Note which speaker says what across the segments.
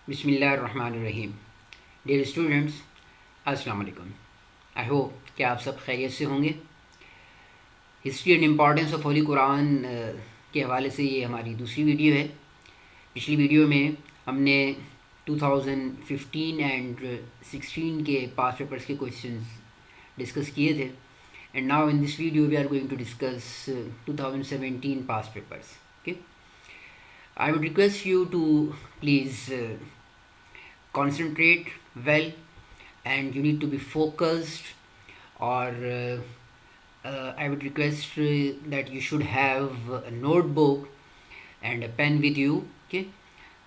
Speaker 1: بسم اللہ الرحمن الرحیم. ڈیئر اسٹوڈنٹس، السلام علیکم. آئی ہوپ کہ آپ سب خیریت سے ہوں گے. History and importance of holy Quran کے حوالے سے یہ ہماری دوسری ویڈیو ہے. پچھلی ویڈیو میں ہم نے 2015 اینڈ 16 کے پاس پیپرس کے کویشچنز ڈسکس کیے تھے. And now in this video we are going to discuss 2017 past papers. Okay, I would request you to please concentrate well, and you need to be focused, or I would request that you should have a notebook and a pen with you. Okay,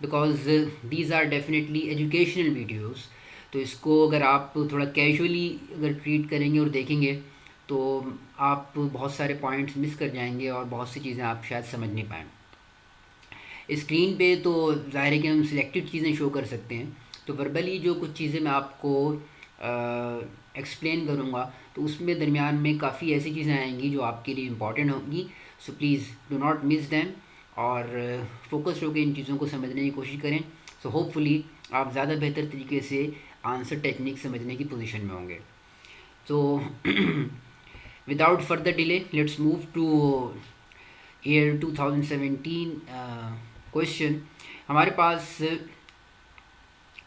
Speaker 1: because these are definitely educational videos. تو اس کو اگر آپ تھوڑا casually اگر treat کریں گے اور دیکھیں گے تو آپ بہت سارے پوائنٹس مس کر جائیں گے اور بہت سی چیزیں آپ شاید سمجھ نہیں پائیں. اسکرین پہ تو ظاہر ہے کہ ہم سلیکٹڈ چیزیں شو کر سکتے ہیں، تو وربلی جو کچھ چیزیں میں آپ کو ایکسپلین کروں گا تو اس میں درمیان میں کافی ایسی چیزیں آئیں گی جو آپ کے لیے امپورٹنٹ ہوں گی. So please do not miss them, اور فوکس ہو کے ان چیزوں کو سمجھنے کی کوشش کریں. سو ہوپ فلی آپ زیادہ بہتر طریقے سے آنسر ٹیکنیک سمجھنے کی پوزیشن میں ہوں گے. تو without further delay let's move to year 2017 question. ہمارے پاس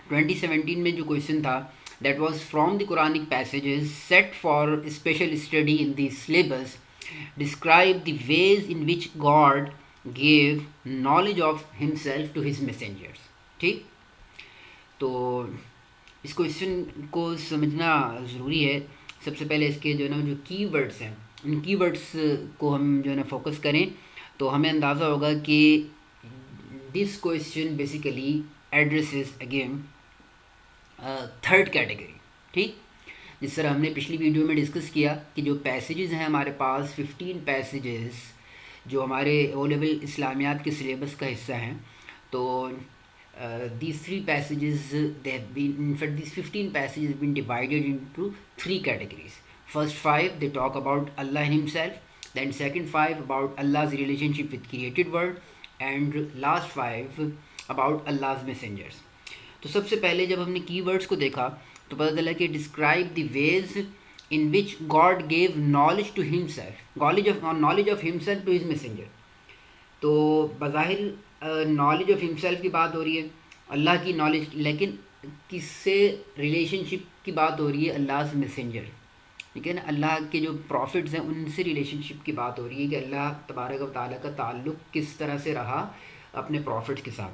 Speaker 1: 2017 میں جو کویشچن تھا that was from the Quranic passages set for special study in the syllabus. Describe the ways in which God gave knowledge of himself to his messengers. ٹھیک، تو اس question کو سمجھنا ضروری ہے. سب سے پہلے اس کے جو ہے نا جو کی ورڈس ہیں ان کی ورڈس کو ہم جو ہے نا فوکس کریں تو ہمیں اندازہ ہوگا کہ this question basically addresses again third category. ٹھیک، جس طرح ہم نے پچھلی ویڈیو میں ڈسکس کیا کہ جو پیسیجز ہیں ہمارے پاس 15 پیسیجز جو ہمارے او لیول اسلامیات کے سلیبس کا حصہ ہیں. تو these 3 passages, they have been, in fact these 15 passages have been divided into 3 categories. First 5 they talk about Allah himself, then second 5 about Allah's relationship with created world, and last 5 about Allah's messengers. تو سب سے پہلے جب ہم نے key words کو دیکھا تو پتہ چلا کہ describe the ways in which God gave knowledge to himself, knowledge of himself to his messenger. تو بظاہر نالج آف ہمسیلف کی بات ہو رہی ہے، اللہ کی نالج، لیکن کس سے ریلیشن شپ کی بات ہو رہی ہے؟ اللہ سے میسنجر. ٹھیک ہے نا، اللہ کے جو پروفٹس ہیں ان سے ریلیشن شپ کی بات ہو رہی ہے کہ اللہ تبارک و تعالیٰ کا تعلق کس طرح سے رہا اپنے پروفٹس کے ساتھ.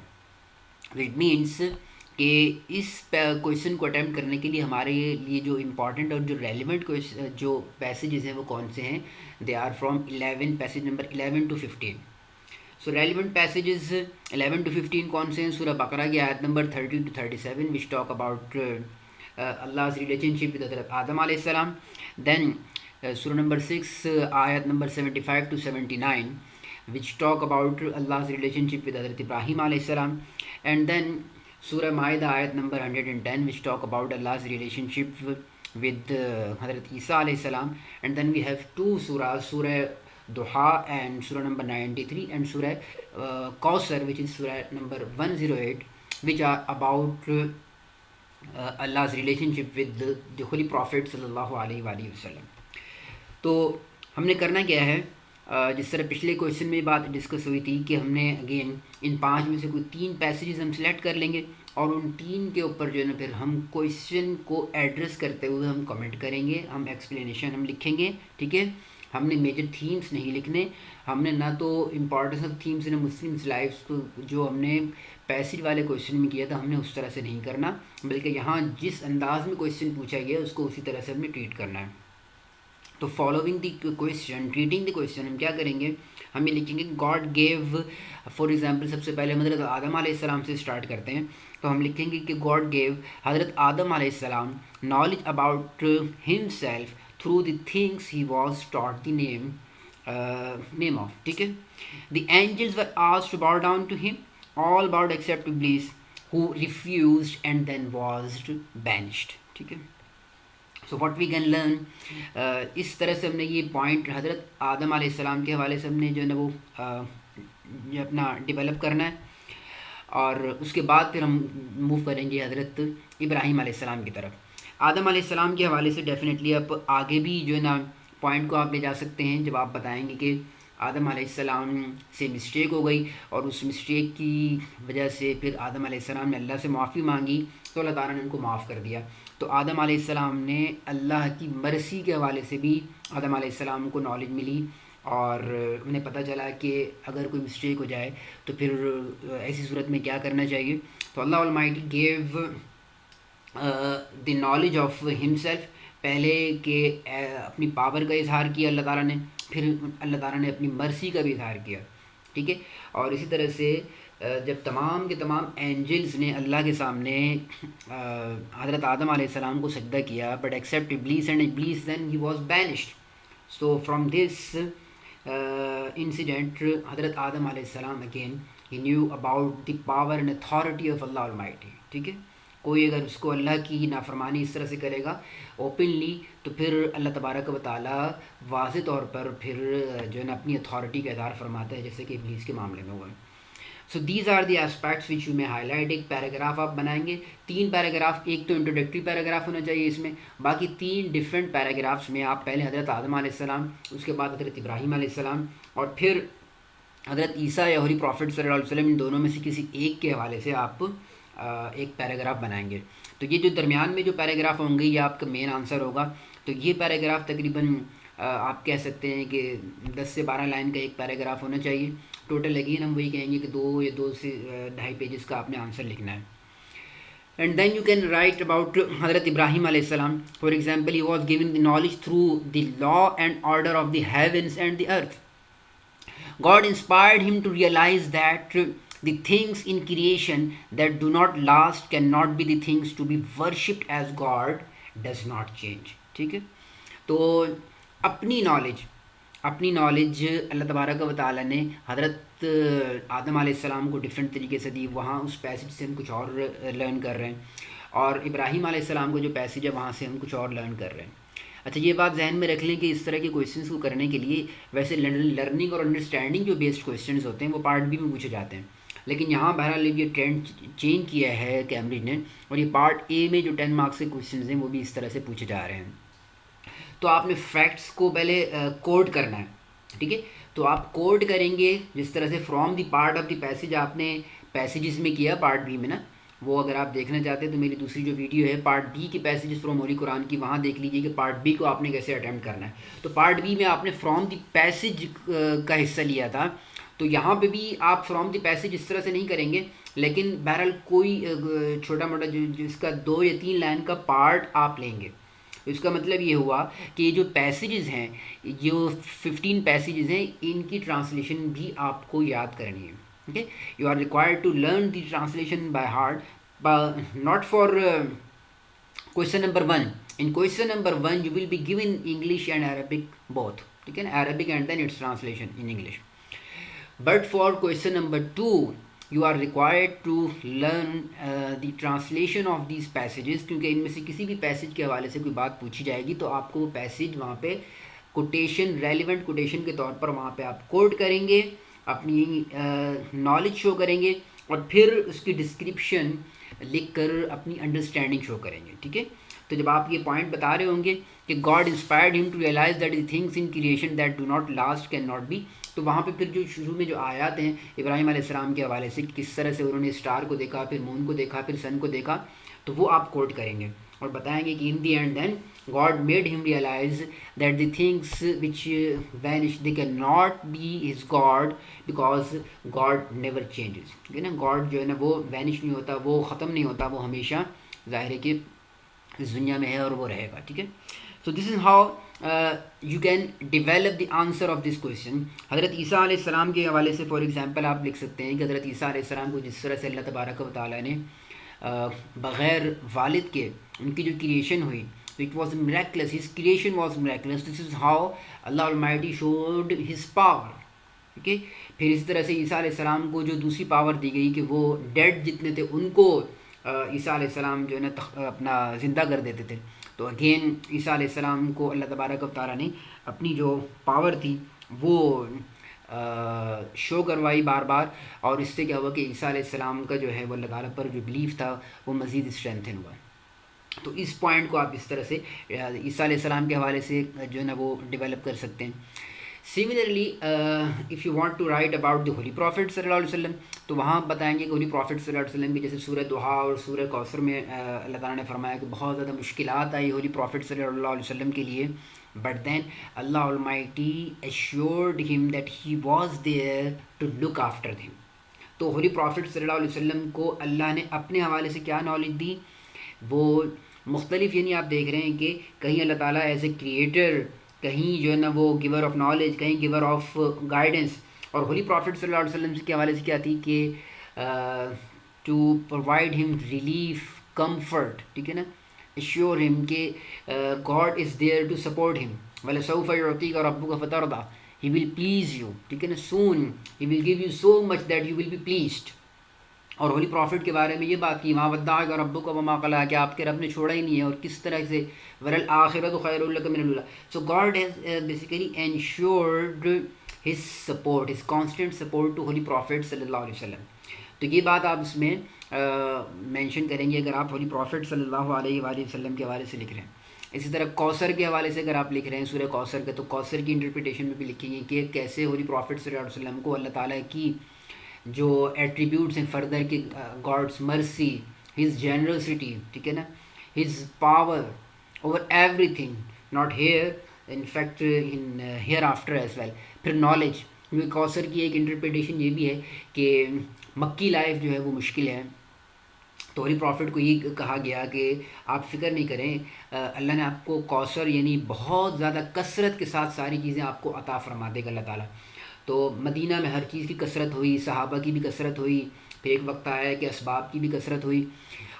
Speaker 1: اٹ مینس کہ اس کویشچن کو اٹیمپٹ کرنے کے لیے ہمارے لیے جو امپورٹنٹ اور جو ریلیونٹ جو پیسیجز ہیں وہ کون سے ہیں؟ They are from 11 passage number 11 to 15. So relevant passages 11 to 15 کون سے ہیں؟ سورہ بقرہ کی آیت number 30 to 37 which talk about Allah's relationship with حضرت آدم علیہ السلام. دین سورہ نمبر 6 آیت number 75 to 79 which talk about Allah's relationship with حضرت ابراہیم علیہ السلام. اینڈ دین سورہ مائدہ آیت number 110 which talk about Allah's relationship with حضرت عیسیٰ علیہ السلام. اینڈ دین وی ہیو 2 سورہ Duha and surah number 93 and surah Kausar which is surah number 108 which are about Allah's relationship with the holy prophet sallallahu alaihi wasallam. تو ہم نے کرنا کیا ہے، جس طرح پچھلے کویشچن میں بات ڈسکس ہوئی تھی کہ ہم نے اگین ان 5 میں سے کوئی 3 پیسیجز ہم سلیکٹ کر لیں گے اور ان 3 کے اوپر جو ہے نا پھر ہم کویشچن کو ایڈریس کرتے ہوئے ہم کمنٹ کریں گے، ہم ایکسپلینیشن ہم لکھیں گے. ٹھیک ہے، ہم نے میجر تھیمس نہیں لکھنے، ہم نے نہ تو importance of themes in Muslims lives کو جو ہم نے پیسیج والے کویشچن میں کیا تھا ہم نے اس طرح سے نہیں کرنا، بلکہ یہاں جس انداز میں کویشچن پوچھا گیا اس کو اسی طرح سے ہم نے ٹریٹ کرنا ہے. تو following the question, treating the question, ہم کیا کریں گے؟ ہم یہ لکھیں گے گاڈ گیو، فار ایگزامپل سب سے پہلے حضرت آدم علیہ السلام سے اسٹارٹ کرتے ہیں تو ہم لکھیں گے کہ گاڈ گیو حضرت آدم علیہ السلام نالج اباؤٹ ہم self through the things he was taught the name of. ٹھیک ہے، the angels were asked to bow down to him, all bowed except Iblis who refused and then was banished. ٹھیک ہے، so what we can learn اس طرح سے ہم نے یہ point حضرت آدم علیہ السلام کے حوالے سے ہم نے جو ہے نا وہ اپنا ڈیولپ کرنا ہے. اور اس کے بعد پھر ہم موو کریں گے حضرت ابراہیم علیہ السلام کی طرف. آدم علیہ السلام کے حوالے سے ڈیفینیٹلی اب آگے بھی جو ہے نا پوائنٹ کو آپ لے جا سکتے ہیں جب آپ بتائیں گے کہ آدم علیہ السلام سے مسٹیک ہو گئی اور اس مسٹیک کی وجہ سے پھر آدم علیہ السلام نے اللہ سے معافی مانگی تو اللہ تعالیٰ نے ان کو معاف کر دیا. تو آدم علیہ السلام نے اللہ کی مرضی کے حوالے سے بھی آدم علیہ السلام کو نالج ملی اور انہیں پتہ چلا کہ اگر کوئی مسٹیک ہو جائے تو پھر ایسی صورت میں کیا کرنا چاہیے. تو Allah almighty gave the knowledge of himself, پہلے کہ اپنی پاور کا اظہار کیا اللہ تعالیٰ نے، پھر اللہ تعالیٰ نے اپنی مرضی کا بھی اظہار کیا. ٹھیک ہے. اور اسی طرح سے جب تمام کے تمام اینجلز نے اللہ کے سامنے حضرت آدم علیہ السلام کو سجدہ کیا but accept Iblis and Iblis then he was banished. So from this incident حضرت آدم علیہ السلام again he knew about the power and authority of Allah almighty. ٹھیک ہے. کوئی اگر اس کو اللہ کی نافرمانی اس طرح سے کرے گا اوپنلی تو پھر اللہ تبارک و تعالیٰ واضح طور پر پھر جو ہے نا اپنی اتھارٹی کا اظہار فرماتا ہے جیسے کہ ابلیس کے معاملے میں ہوا ہے. So these are the aspects which you may highlight. ایک پیراگراف آپ بنائیں گے، 3 پیراگراف، ایک تو انٹروڈکٹری پیراگراف ہونا چاہیے اس میں، باقی 3 ڈفرینٹ پیراگرافس میں آپ پہلے حضرت آدم علیہ السلام، اس کے بعد حضرت ابراہیم علیہ السلام اور پھر حضرت عیسیٰ یا ہولی پروفٹ صلی اللہ علیہ وسلم، ان دونوں میں سے کسی ایک کے حوالے سے آپ ایک پیراگراف بنائیں گے. تو یہ جو درمیان میں جو پیراگراف ہوں گے یہ آپ کا مین آنسر ہوگا. تو یہ پیراگراف تقریباً آپ کہہ سکتے ہیں کہ 10 سے 12 لائن کا ایک پیراگراف ہونا چاہیے. ٹوٹل اگین ہم وہی کہیں گے کہ 2 یا 2 سے 2.5 پیجز کا آپ نے آنسر لکھنا ہے. And then you can write about Hazrat Ibrahim علیہ السلام. For example he was given the knowledge through the law and order of the heavens and the earth. God inspired him to realize that the things in creation that do not last cannot be the things to be worshipped as God does not change. ٹھیک ہے. تو اپنی knowledge اللہ تبارک و تعالیٰ نے حضرت Adam علیہ السلام کو ڈفرینٹ طریقے سے دی. وہاں اس پیسج سے ہم کچھ اور لرن کر رہے ہیں اور ابراہیم علیہ السلام کو جو پیسج ہے وہاں سے ہم کچھ اور لرن کر رہے ہیں. اچھا یہ بات ذہن میں رکھ لیں کہ اس طرح کے کویشچنس کو کرنے کے لیے ویسے لرننگ اور انڈرسٹینڈنگ جو بیسڈ کویشچنز ہوتے ہیں وہ پارٹ بی میں پوچھے جاتے ہیں، لیکن یہاں بہرحال یہ ٹرینڈ چینج کیا ہے کیمبرج نے اور یہ پارٹ اے میں جو 10 مارکس کے کویشچنز ہیں وہ بھی اس طرح سے پوچھے جا رہے ہیں. تو آپ نے فیکٹس کو پہلے کوڈ کرنا ہے. ٹھیک ہے. تو آپ کوڈ کریں گے جس طرح سے from the part of the passage آپ نے پیسیجز میں کیا پارٹ بی میں نا، وہ اگر آپ دیکھنا چاہتے ہیں تو میری دوسری جو ویڈیو ہے پارٹ بی کی پیسیجز فرام ہولی قرآن کی، وہاں دیکھ لیجیے کہ پارٹ بی کو آپ نے کیسے اٹیمپٹ کرنا ہے. تو پارٹ بی میں آپ نے فرام دی پیسج کا حصہ لیا تھا، تو یہاں پہ بھی آپ فرام دی پیسج اس طرح سے نہیں کریں گے، لیکن بہرحال کوئی چھوٹا موٹا جس کا 2 یا 3 لائن کا پارٹ آپ لیں گے. اس کا مطلب یہ ہوا کہ یہ جو پیسیجز ہیں، جو 15 پیسیجز ہیں، ان کی ٹرانسلیشن بھی آپ کو یاد کرنی ہے. Okay. You are required to learn the translation by heart. Not for question number 1. In question number 1 you will be given English and Arabic both. ٹھیک ہے نا، Arabic and then its translation in English. But for question number 2 you are required to learn the translation of these passages، کیونکہ ان میں سے کسی بھی passage کے حوالے سے کوئی بات پوچھی جائے گی تو آپ کو وہ پیسج وہاں پہ کوٹیشن، ریلیونٹ کوٹیشن کے طور پر وہاں پہ آپ کوٹ کریں گے، اپنی نالج شو کریں گے اور پھر اس کی ڈسکرپشن لکھ کر اپنی انڈرسٹینڈنگ شو کریں گے. ٹھیک ہے. تو جب آپ یہ پوائنٹ بتا رہے ہوں گے کہ God inspired him to realise that the things in creation that do not last can not be, تو وہاں پہ پھر جو شروع میں جو آیات ہیں ابراہیم علیہ السلام کے حوالے سے کس طرح سے انہوں نے اسٹار کو دیکھا، پھر مون کو دیکھا، پھر سن کو دیکھا، تو وہ آپ کوٹ کریں گے اور بتائیں گے کہ in the end then God made him realize that the things which vanish they cannot be his God because God never changes. ٹھیک ہے نا. God جو ہے نا وہ وینش نہیں ہوتا، وہ ختم نہیں ہوتا، وہ ہمیشہ ظاہر ہے کہ اس دنیا میں ہے اور وہ رہے گا. ٹھیک ہے. So this is how you can develop the answer of this question. حضرت عیسیٰ علیہ السلام کے حوالے سے فار ایگزامپل آپ لکھ سکتے ہیں کہ حضرت عیسیٰ علیہ السلام کو جس طرح سے اللہ تبارک و تعالیٰ نے بغیر والد کے ان کی جو کریشن ہوئی، it was miraculous, his creation was miraculous. This is how Allah Almighty showed his power. Okay. پھر اسی طرح سے عیسیٰ علیہ السلام کو جو دوسری پاور دی گئی کہ وہ ڈیڈ جتنے تھے ان کو عیسیٰ علیہ السلام جو ہے نا اپنا زندہ کر دیتے تھے. تو اگین عیسیٰ علیہ السلام کو اللہ تبارک و تعالیٰ نے اپنی جو پاور تھی وہ شو کروائی بار بار، اور اس سے کیا ہوا کہ عیسیٰ علیہ السلام کا جو ہے وہ اللہ تعالیٰ پر جو بلیف تھا وہ مزید اسٹرینتھن ہوا. تو اس پوائنٹ کو آپ اس طرح سے عیسیٰ علیہ السلام کے حوالے سے جو ہے نا وہ ڈیولپ کر سکتے ہیں. Similarly if you want to write about the holy prophet صلی اللہ علیہ وسلم، تو وہاں بتائیں گے کہ ہولی پروفٹ صلی اللہ علیہ وسلم کی جیسے سورہ دہا اور سورہ کوثر میں اللہ تعالیٰ نے فرمایا کہ بہت زیادہ مشکلات آئی ہولی پروفٹ صلی اللہ علیہ وسلم کے لیے، but then Allah Almighty assured him that he was there to look after him. تو ہولی پروفٹ صلی اللہ علیہ وسلم کو اللہ نے اپنے حوالے سے کیا نالج دی، وہ مختلف، یعنی آپ دیکھ رہے ہیں کہ کہیں اللہ تعالیٰ ایز اے کریٹر، کہیں جو ہے نا وہ گیور آف نالج، کہیں گیور آف گائیڈنس. اور ہولی پروفٹ صلی اللہ علیہ وسلم کے حوالے سے کیا تھی کہ to provide him relief, comfort, ٹھیک ہے نا، ایشور ہم کہ God is there to support him, وَلَسَوْفَ يُعْطِيكَ رَبُّكَ فَتَرْضَىٰ، ہی ول پلیز یو، ٹھیک ہے نا، soon he will give you so much that you will be pleased. اور ہولی پروفٹ کے بارے میں یہ بات کی، مَا وَدَّعَكَ رَبُّكَ وَمَا قَلَىٰ، کہ آپ کے رب نے چھوڑا ہی نہیں ہے، اور کس طرح سے وَلَلْآخِرَةُ خَيْرٌ لَكَ مِنَ الْأُولَىٰ. So God has basically ensured his support, his constant support to Holy Prophet صلی اللہ علیہ وسلم. تو یہ بات آپ اس میں مینشن کریں گے اگر آپ ہولی پروفٹ صلی اللہ علیہ وآلہ وسلم کے حوالے سے لکھ رہے ہیں. اسی طرح کوثر کے حوالے سے اگر آپ لکھ رہے ہیں سورہ کوثر کا، تو کوثر کی انٹرپریٹیشن میں بھی لکھیں گے کہ کیسے ہولی پروفٹ صلی اللہ علیہ وسلم کو اللہ تعالیٰ کی جو ایٹریبیوٹس ہیں فردر کی، گاڈس مرسی، ہز جنرسٹی، ٹھیک ہے نا، his power over everything, not here in fact in hereafter as well. پھر نالج، کیونکہ کوثر کی ایک انٹرپریٹیشن یہ بھی ہے کہ مکی لائف جو ہے وہ مشکل ہے، تو ہولی پروفٹ کو یہ کہا گیا کہ آپ فکر نہیں کریں، اللہ نے آپ کو کوثر یعنی بہت زیادہ کثرت کے ساتھ ساری چیزیں آپ کو عطا فرما دے گا اللہ تعالیٰ. تو مدینہ میں ہر چیز کی کثرت ہوئی، صحابہ کی بھی کثرت ہوئی، پھر ایک وقت آیا کہ اسباب کی بھی کثرت ہوئی.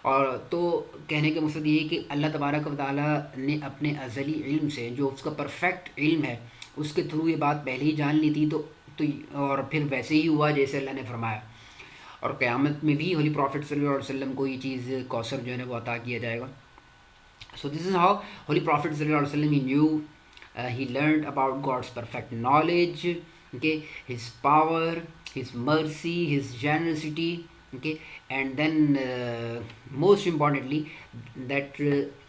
Speaker 1: اور تو کہنے کا مقصد یہ ہے کہ اللہ تبارک و تعالیٰ نے اپنے ازلی علم سے، جو اس کا پرفیکٹ علم ہے، اس کے تھرو یہ بات پہلے ہی جان لی تھی، تو اور پھر ویسے ہی ہوا جیسے اللہ نے فرمایا. اور قیامت میں بھی ہولی پروفٹ صلی اللہ علیہ وسلم کو یہ چیز کوثر جو ہے نا وہ عطا کیا جائے گا. So this is how holy prophet صلی اللہ علیہ وسلم he knew, he learned about God's perfect knowledge, okay, his power, his mercy, his generosity, okay, and then most importantly that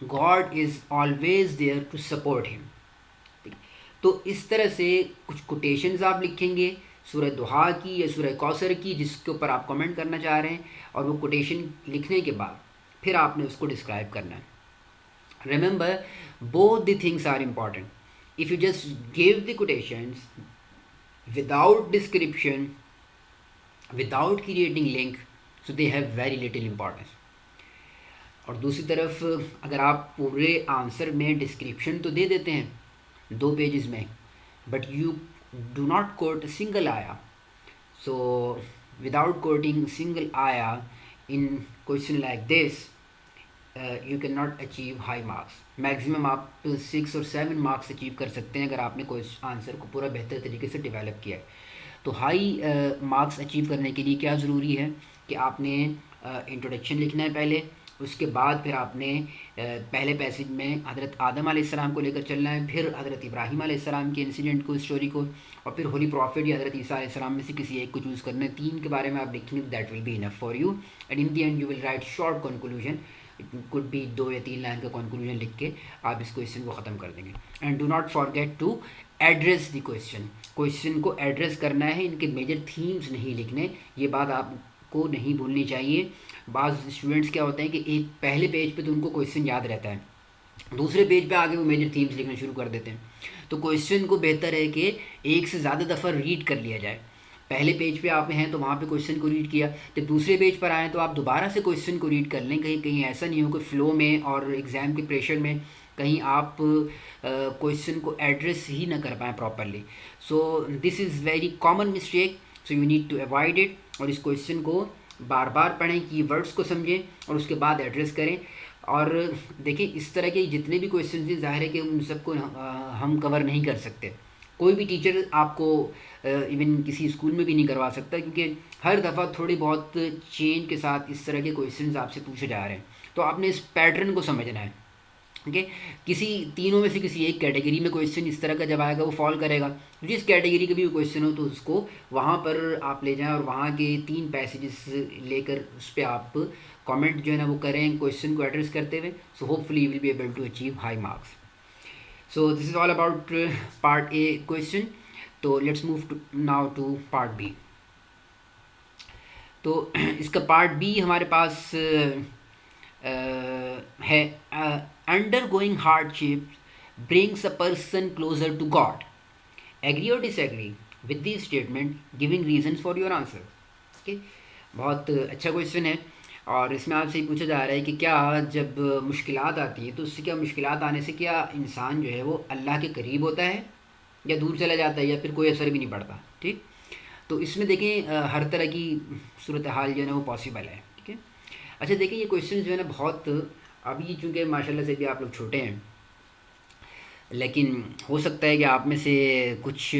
Speaker 1: God is always there to support him. تو اس طرح سے کچھ quotations آپ لکھیں گے سورہ دہا کی یا سورہ کوثر کی، جس کے اوپر آپ کمنٹ کرنا چاہ رہے ہیں، اور وہ کوٹیشن لکھنے کے بعد پھر آپ نے اس کو ڈسکرائب کرنا ہے. Remember both the things are important. If you just give the quotations without description, without creating link, so they have very little importance. اور دوسری طرف اگر آپ پورے آنسر میں ڈسکرپشن تو دے دیتے ہیں 2 پیجز میں، but you do not quote single آیا، سو وداؤٹ کوٹنگ سنگل آیا in question like this you can not achieve high marks. Maximum آپ 6 اور 7 مارکس اچیو کر سکتے ہیں اگر آپ نے کوئی آنسر کو پورا بہتر طریقے سے ڈیولپ کیا ہے. تو ہائی مارکس اچیو کرنے کے لیے کیا ضروری ہے کہ آپ نے انٹروڈکشن لکھنا ہے پہلے، اس کے بعد پھر آپ نے پہلے پیسج میں حضرت آدم علیہ السلام کو لے کر چلنا ہے، پھر حضرت ابراہیم علیہ السلام کے انسیڈنٹ کو، اسٹوری کو، اور پھر ہولی پروفٹ یا حضرت عیسیٰ علیہ السلام میں سے کسی ایک کو چوز کرنا ہے. 3 کے بارے میں آپ لکھیں گے، that will be enough for you, and in the end you will write short conclusion. Quote بھی 2 یا 3 لائن کا کنکلوژن لکھ کے آپ اس کویشچن کو ختم کر دیں گے. And do not forget to address the question کو ایڈریس کرنا ہے، ان کے میجر تھیمز نہیں لکھنے، یہ بات آپ کو نہیں بھولنی چاہیے. بعض اسٹوڈنٹس کیا ہوتے ہیں کہ ایک پہلے پیج پہ تو ان کو کویشچن یاد رہتا ہے، دوسرے پیج پہ آگے وہ میجر تھیمز لکھنا شروع کر دیتے ہیں. تو کویشچن کو بہتر ہے کہ ایک سے زیادہ دفعہ ریڈ کر لیا جائے. پہلے پیج پہ آپ ہیں تو وہاں پہ کویشچن کو ریڈ کیا، تو دوسرے پیج پر آئیں تو آپ دوبارہ سے کویشچن کو ریڈ کر لیں. کہیں ایسا نہیں ہو کہ فلو میں اور ایگزام کے پریشر میں کہیں آپ کویشچن کو ایڈریس ہی نہ کر پائیں properly. So this is very common mistake, so you need to avoid it. اور اس کویشچن کو بار بار پڑھیں، کی ورڈس کو سمجھیں اور اس کے بعد ایڈریس کریں. اور دیکھیں اس طرح کے جتنے بھی کویشچنز ہیں، ظاہر ہے کہ ان سب کو ہم کور نہیں کر سکتے. کوئی بھی ٹیچر آپ کو ایون کسی اسکول میں بھی نہیں کروا سکتا، کیونکہ ہر دفعہ تھوڑی بہت چینج کے ساتھ اس طرح کے کویشچنز آپ سے پوچھے جا رہے ہیں. تو آپ نے اس پیٹرن کو سمجھنا ہے. ٹھیک ہے. کسی تینوں میں سے کسی ایک کیٹیگری میں کویشچن اس طرح کا جب آئے گا وہ فال کرے گا. جس کیٹیگری کا بھی کویشچن ہو تو اس کو وہاں پر آپ لے جائیں اور وہاں کے 3 پیسیجز لے کر اس پہ آپ کامنٹ جو ہے نا وہ کریں کویشچن کو ایڈریس کرتے ہوئے. So hopefully you will be able to achieve high marks. So this is all about part A question. تو let's move now to part B. تو اس کا پارٹ بی ہمارے پاس ہے undergoing hardship brings a person closer to God. Agree اور disagree with the statement giving reasons for your answer. Okay, بہت اچھا کویشچن ہے اور اس میں آپ سے یہ پوچھا جا رہا ہے کہ کیا جب مشکلات آتی ہیں تو اس سے کیا مشکلات آنے سے کیا انسان جو ہے وہ اللہ کے قریب ہوتا ہے یا دور چلا جاتا ہے یا پھر کوئی اثر بھی نہیں پڑتا. ٹھیک, تو اس میں دیکھیں ہر طرح کی صورتحال جو ہے نا وہ پاسبل ہے. ٹھیک ہے. اچھا دیکھیں یہ کویشچن جو ہے نا بہت ابھی چونکہ ماشاء اللہ سے بھی آپ لوگ چھوٹے ہیں لیکن ہو سکتا ہے کہ آپ میں سے کچھ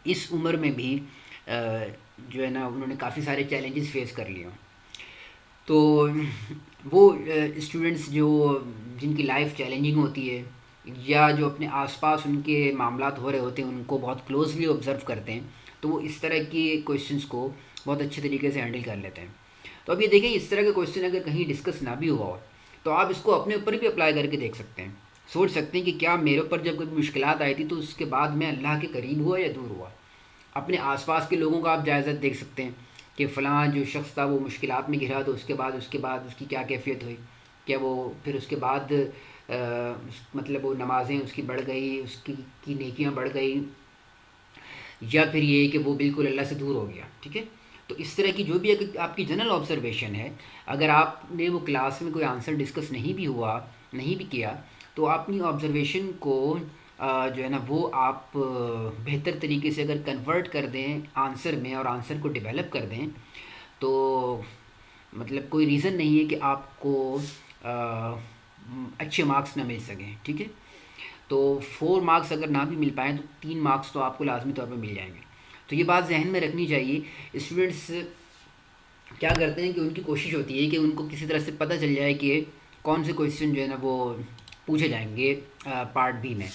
Speaker 1: اس عمر میں بھی جو ہے نا انہوں نے کافی سارے چیلنجز فیس کر لیے ہوں. تو وہ اسٹوڈنٹس جن کی لائف چیلنجنگ ہوتی ہے یا جو اپنے آس پاس ان کے معاملات ہو رہے ہوتے ہیں ان کو بہت کلوزلی آبزرو کرتے ہیں تو وہ اس طرح کے کویشچنس کو بہت اچھے طریقے سے ہینڈل کر لیتے ہیں. تو اب یہ دیکھیں اس طرح کا کویشچن اگر کہیں ڈسکس نہ بھی ہوا ہو تو آپ اس کو اپنے اوپر بھی اپلائی کر کے دیکھ سکتے ہیں. سوچ سکتے ہیں کہ کیا میرے اوپر جب کوئی مشکلات آئی تھی تو اس کے بعد میں اللہ کے قریب ہوا یا دور ہوا. اپنے آس پاس کے لوگوں کا آپ جائزہ دیکھ سکتے ہیں کہ فلاں جو شخص تھا وہ مشکلات میں گھرا تو اس کے بعد اس کی کیا کیفیت ہوئی. کیا وہ پھر اس کے بعد مطلب وہ نمازیں اس کی بڑھ گئی, اس کی نیکیاں بڑھ گئی, یا پھر یہ کہ وہ بالکل اللہ سے دور ہو گیا. ٹھیک ہے. تو اس طرح کی جو بھی آپ کی جنرل آبزرویشن ہے, اگر آپ نے وہ کلاس میں کوئی آنسر ڈسکس نہیں بھی کیا تو اپنی آبزرویشن کو جو ہے نا وہ آپ بہتر طریقے سے اگر کنورٹ کر دیں آنسر میں اور آنسر کو ڈیولپ کر دیں تو مطلب کوئی ریزن نہیں ہے کہ آپ کو اچھے مارکس نہ مل سکیں. ٹھیک ہے. تو 4 مارکس اگر نہ بھی مل پائیں تو 3 مارکس تو آپ کو لازمی طور پہ مل جائیں گے. تو یہ بات ذہن میں رکھنی چاہیے. اسٹوڈنٹس کیا کرتے ہیں کہ ان کی کوشش ہوتی ہے کہ ان کو کسی طرح سے پتہ چل جائے کہ کون سے کویشچن جو ہے نا وہ پوچھے جائیں گے پارٹ بی میں.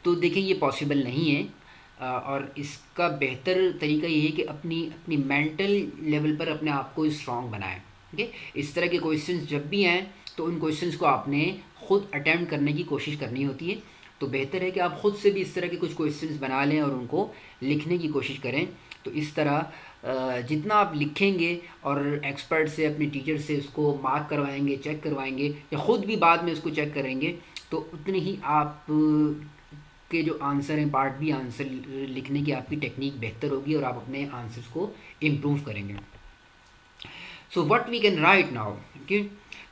Speaker 1: تو دیکھیں یہ پاسبل نہیں ہے اور اس کا بہتر طریقہ یہ ہے کہ اپنی مینٹل لیول پر اپنے آپ کو اسٹرانگ بنائیں. ٹھیک ہے. اس طرح کے کویشچنس جب بھی آئیں تو ان کویشچنس کو آپ نے خود اٹیمپٹ کرنے کی کوشش کرنی ہوتی ہے. تو بہتر ہے کہ آپ خود سے بھی اس طرح کے کچھ کویشچنس بنا لیں اور ان کو لکھنے کی کوشش کریں. تو اس طرح جتنا آپ لکھیں گے اور ایکسپرٹ سے اپنے ٹیچر سے اس کو مارک کروائیں گے, چیک کروائیں گے یا خود بھی بعد میں اس کو چیک کریں گے تو اتنے ہی آپ کے جو آنسر ہیں پارٹ بی آنسر لکھنے کی آپ کی ٹیکنیک بہتر ہوگی اور آپ اپنے آنسرس کو امپروو کریں گے. So what we can write now.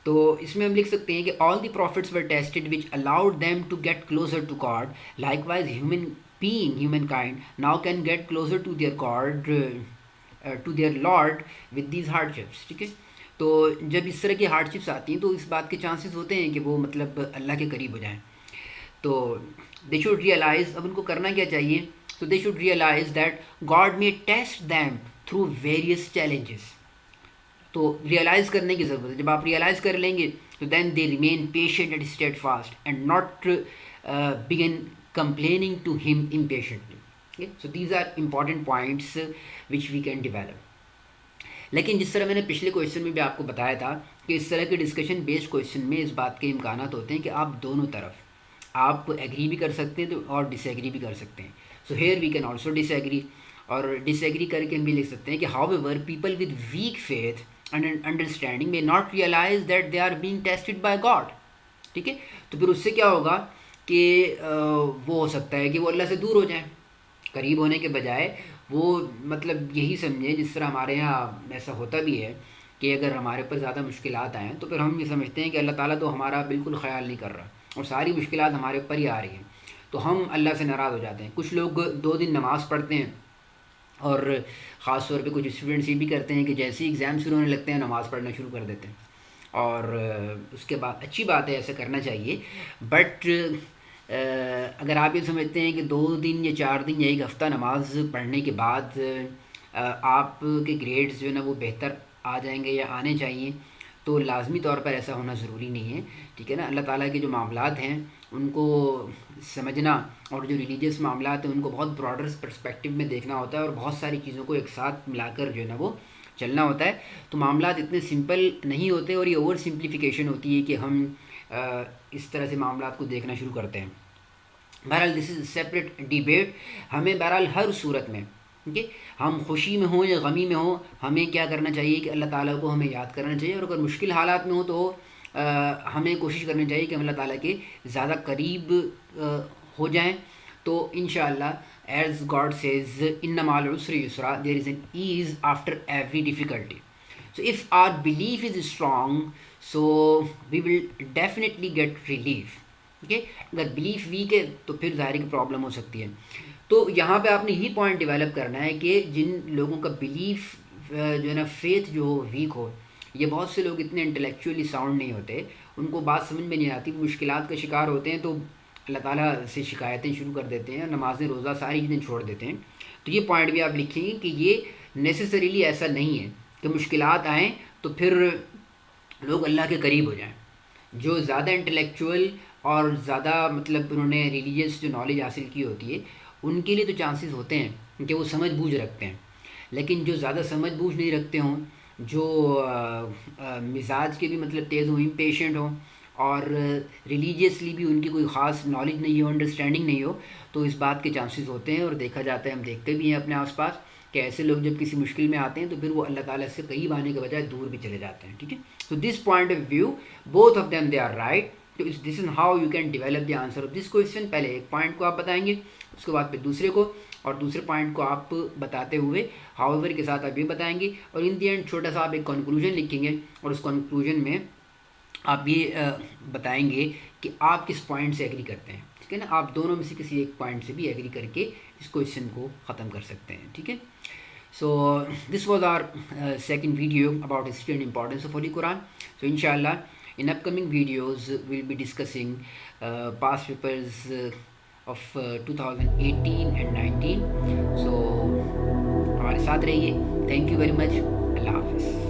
Speaker 1: تو اس میں ہم لکھ سکتے ہیں کہ all the prophets were tested which allowed them to get closer to God. Likewise humankind now can get closer to their God to their lord with these hardships. ٹھیک ہے. تو جب اس طرح کی hard ships آتی ہیں تو اس بات کے چانسز ہوتے ہیں کہ وہ مطلب اللہ کے قریب ہو جائیں. تو دے شوڈ ریئلائز, اب ان کو کرنا کیا چاہیے, تو they should realise that God میں test them through various challenges. تو ریئلائز کرنے کی ضرورت ہے. جب آپ ریئلائز کر لیں گے تو then they remain patient and steadfast and not begin complaining to him impatiently. So these are important points which we can develop. لیکن جس طرح میں نے پچھلے کویشچن میں بھی آپ کو بتایا تھا کہ اس طرح کے ڈسکشن بیسڈ کویشچن میں اس بات کے امکانات ہوتے ہیں کہ آپ دونوں طرف آپ ایگری بھی کر سکتے ہیں اور ڈس ایگری بھی کر سکتے ہیں. So here we can also disagree, اور ڈس ایگری کر کے ہم بھی لکھ سکتے ہیں کہ however people with weak faith and understanding میں not realise that they are being tested by God. ٹھیک ہے. تو پھر اس سے کیا ہوگا کہ وہ ہو سکتا ہے کہ وہ اللہ سے دور ہو جائیں, قریب ہونے کے بجائے وہ مطلب یہی سمجھیں, جس طرح ہمارے یہاں ایسا ہوتا بھی ہے کہ اگر ہمارے پر زیادہ مشکلات آئیں تو پھر ہم یہ سمجھتے ہیں کہ اللہ تعالیٰ تو ہمارا بالکل خیال نہیں کر رہا اور ساری مشکلات ہمارے اوپر ہی آ رہی ہیں, تو ہم اللہ سے ناراض ہو جاتے ہیں. کچھ لوگ 2 دن نماز پڑھتے ہیں اور خاص طور پہ کچھ اسٹوڈنٹس یہ بھی کرتے ہیں کہ جیسے ہی ایگزام شروع ہونے لگتے ہیں نماز پڑھنا شروع کر دیتے ہیں. اور اس کے بعد اچھی بات ہے, ایسا کرنا چاہیے, بٹ اگر آپ یہ سمجھتے ہیں کہ 2 دن یا 4 دن یا 1 ہفتہ نماز پڑھنے کے بعد آپ کے گریڈز جو ہے نا وہ بہتر آ جائیں گے یا آنے چاہیے, تو لازمی طور پر ایسا ہونا ضروری نہیں ہے، ٹھیک ہے نا. اللہ تعالیٰ کے جو معاملات ہیں ان کو سمجھنا، اور جو ریلیجیس معاملات ہیں ان کو بہت براڈر پرسپیکٹیو میں دیکھنا ہوتا ہے، اور بہت ساری چیزوں کو ایک ساتھ ملا کر جو ہے نا وہ چلنا ہوتا ہے. تو معاملات اتنے سمپل نہیں ہوتے، اور یہ اوور سمپلیفیکیشن ہوتی ہے کہ ہم اس طرح سے معاملات کو دیکھنا شروع کرتے ہیں. بہرحال دس از سیپریٹ ڈیبیٹ. ہمیں بہرحال ہر صورت میں، ٹھیک ہے، ہم خوشی میں ہوں یا غمی میں ہوں، ہمیں کیا کرنا چاہیے کہ اللہ تعالیٰ کو ہمیں یاد کرنا چاہیے، اور اگر مشکل حالات میں ہو تو ہمیں کوشش کرنی چاہیے کہ ہم اللہ تعالیٰ کے زیادہ قریب ہو جائیں. تو انشاءاللہ ایز گاڈ سیز ان مع العسر یسرا، there is an ease after every difficulty. So if our belief is strong, so we will definitely get relief. ٹھیک ہے، اگر بلیف ویک ہے تو پھر ظاہر کی پرابلم ہو سکتی ہے. تو یہاں پہ آپ نے یہی پوائنٹ ڈیولپ کرنا ہے کہ جن لوگوں کا بلیف جو ہے نا فیتھ جو ویک ہو، یہ بہت سے لوگ اتنے انٹلیکچولی ساؤنڈ نہیں ہوتے، ان کو بات سمجھ میں نہیں آتی، مشکلات کا شکار ہوتے ہیں، تو اللہ تعالیٰ سے شکایتیں شروع کر دیتے ہیں، نمازیں روزہ ساری چیزیں چھوڑ دیتے ہیں. تو یہ پوائنٹ بھی آپ لکھیں گے کہ یہ نیسیسریلی ایسا نہیں ہے کہ مشکلات آئیں تو پھر لوگ اللہ کے قریب ہو جائیں. جو زیادہ انٹلیکچوئل اور زیادہ مطلب انہوں نے ریلیجیس جو نالج حاصل کی ہوتی ہے، ان کے لیے تو چانسز ہوتے ہیں کہ وہ سمجھ بوجھ رکھتے ہیں. لیکن جو زیادہ سمجھ بوجھ نہیں رکھتے ہوں، جو مزاج کے بھی مطلب تیز ہوں، امپیشنٹ ہوں، اور ریلیجیسلی بھی ان کی کوئی خاص نالج نہیں ہو، انڈرسٹینڈنگ نہیں ہو، تو اس بات کے چانسز ہوتے ہیں. اور دیکھا جاتا ہے، ہم دیکھتے بھی ہیں اپنے آس پاس کہ ایسے لوگ جب کسی مشکل میں آتے ہیں تو پھر وہ اللہ تعالیٰ سے قریب آنے کے بجائے دور بھی چلے جاتے ہیں. ٹھیک ہے، تو this point of view both of them they are right. تو this is how you can develop the answer of this question. پہلے ایک پوائنٹ کو آپ بتائیں گے، اس کے بعد پھر دوسرے کو، اور دوسرے پوائنٹ کو آپ بتاتے ہوئے ہاؤ ایور کے ساتھ آپ یہ بتائیں گے، اور ان دی اینڈ چھوٹا سا آپ ایک کنکلوژن لکھیں گے، اور اس کنکلوژن میں آپ یہ بتائیں گے کہ آپ کس پوائنٹ سے ایگری کرتے ہیں. ٹھیک ہے نا، آپ دونوں میں سے کسی ایک پوائنٹ سے بھی ایگری کر کے اس کویشچن کو ختم کر سکتے ہیں. ٹھیک ہے. So this was our second video about history and importance of Holy Quran. So inshallah in upcoming videos we'll be discussing past papers of 2018 and 19. So ہمارے ساتھ رہیے. Thank you very much. اللہ حافظ.